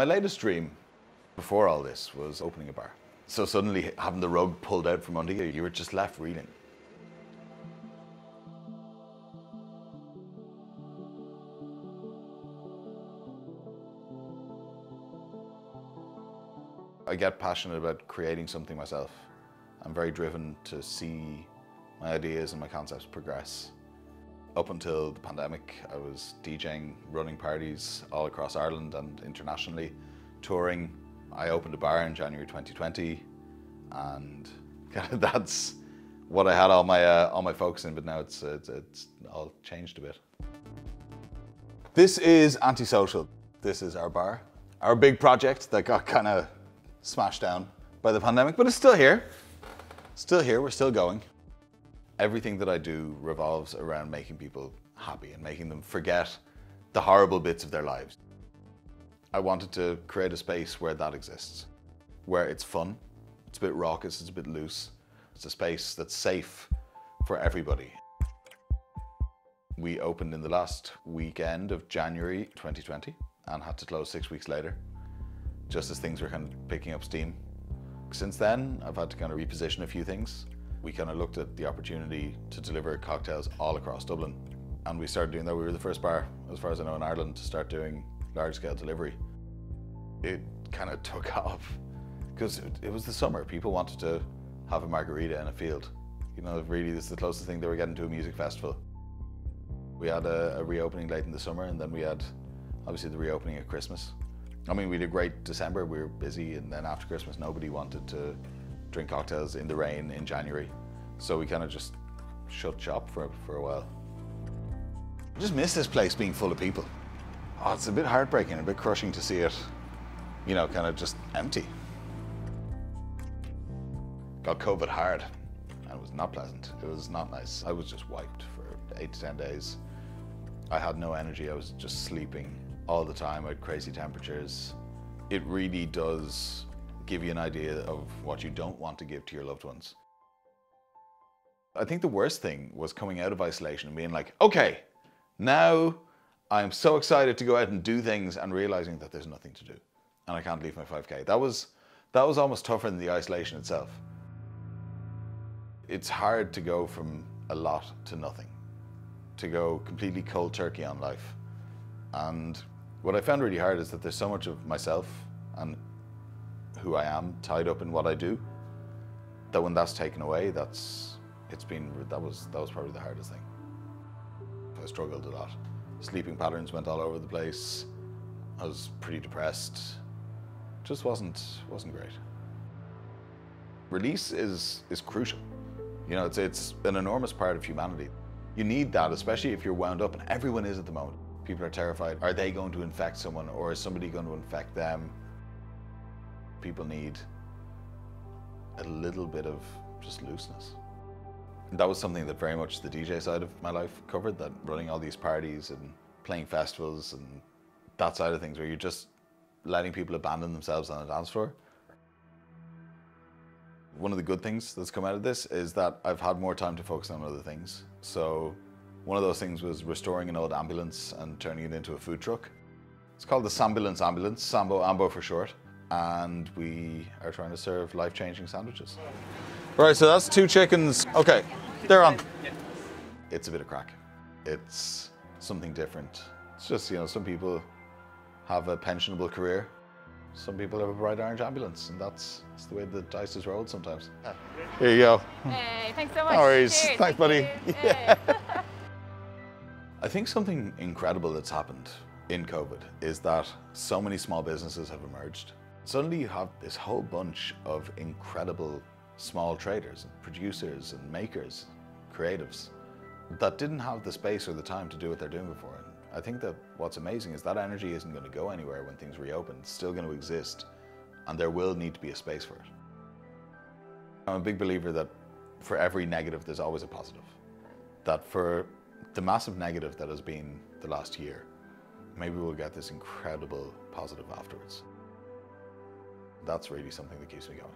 My latest dream before all this was opening a bar. So suddenly having the rug pulled out from under you, you were just left reeling. I get passionate about creating something myself. I'm very driven to see my ideas and my concepts progress. Up until the pandemic, I was DJing, running parties all across Ireland and internationally, touring. I opened a bar in January 2020, and that's what I had all my focus in. But now it's all changed a bit. This is Antisocial. This is our bar, our big project that got kind of smashed down by the pandemic, but it's still here. Still here. We're still going. Everything that I do revolves around making people happy and making them forget the horrible bits of their lives. I wanted to create a space where that exists, where it's fun, it's a bit raucous, it's a bit loose. It's a space that's safe for everybody. We opened in the last weekend of January 2020 and had to close 6 weeks later, just as things were kind of picking up steam. Since then, I've had to kind of reposition a few things. We kind of looked at the opportunity to deliver cocktails all across Dublin. And we started doing that. We were the first bar, as far as I know, in Ireland to start doing large-scale delivery. It kind of took off because it was the summer. People wanted to have a margarita in a field. You know, really, this is the closest thing they were getting to a music festival. We had a reopening late in the summer, and then we had, obviously, the reopening at Christmas. I mean, we did great December. We were busy, and then after Christmas, nobody wanted to drink cocktails in the rain in January. So we kind of just shut shop for a while. I just miss this place being full of people. Oh, it's a bit heartbreaking, a bit crushing to see it, you know, kind of just empty. Got COVID hard, and it was not pleasant. It was not nice. I was just wiped for 8 to 10 days. I had no energy. I was just sleeping all the time. I had crazy temperatures. It really does give you an idea of what you don't want to give to your loved ones. I think the worst thing was coming out of isolation and being like, okay, now I'm so excited to go out and do things, and realizing that there's nothing to do and I can't leave my 5K. That was almost tougher than the isolation itself. It's hard to go from a lot to nothing, to go completely cold turkey on life. And what I found really hard is that there's so much of myself and who I am tied up in what I do, that when that's taken away, that was probably the hardest thing. I struggled a lot. Sleeping patterns went all over the place. I was pretty depressed. Just wasn't great. Release is crucial. You know, it's an enormous part of humanity. You need that, especially if you're wound up, and everyone is at the moment. People are terrified. Are they going to infect someone, or is somebody going to infect them? People need a little bit of just looseness. That was something that very much the DJ side of my life covered, that running all these parties and playing festivals and that side of things, where you're just letting people abandon themselves on a dance floor. One of the good things that's come out of this is that I've had more time to focus on other things. So one of those things was restoring an old ambulance and turning it into a food truck. It's called the Sambulance Ambulance, Sambo Ambo for short. And we are trying to serve life-changing sandwiches. Right, so that's 2 chickens. Okay, they're on. It's a bit of crack. It's something different. It's just, you know, some people have a pensionable career. Some people have a bright orange ambulance, and that's the way the dice is rolled sometimes. Here you go. Hey, thanks so much. No worries. Cheers. Thanks, buddy. Yeah. I think something incredible that's happened in COVID is that so many small businesses have emerged. Suddenly you have this whole bunch of incredible small traders and producers and makers, creatives, that didn't have the space or the time to do what they're doing before. And I think that what's amazing is that energy isn't going to go anywhere when things reopen. It's still going to exist, and there will need to be a space for it. I'm a big believer that for every negative, there's always a positive. That for the massive negative that has been the last year, maybe we'll get this incredible positive afterwards. That's really something that keeps me going.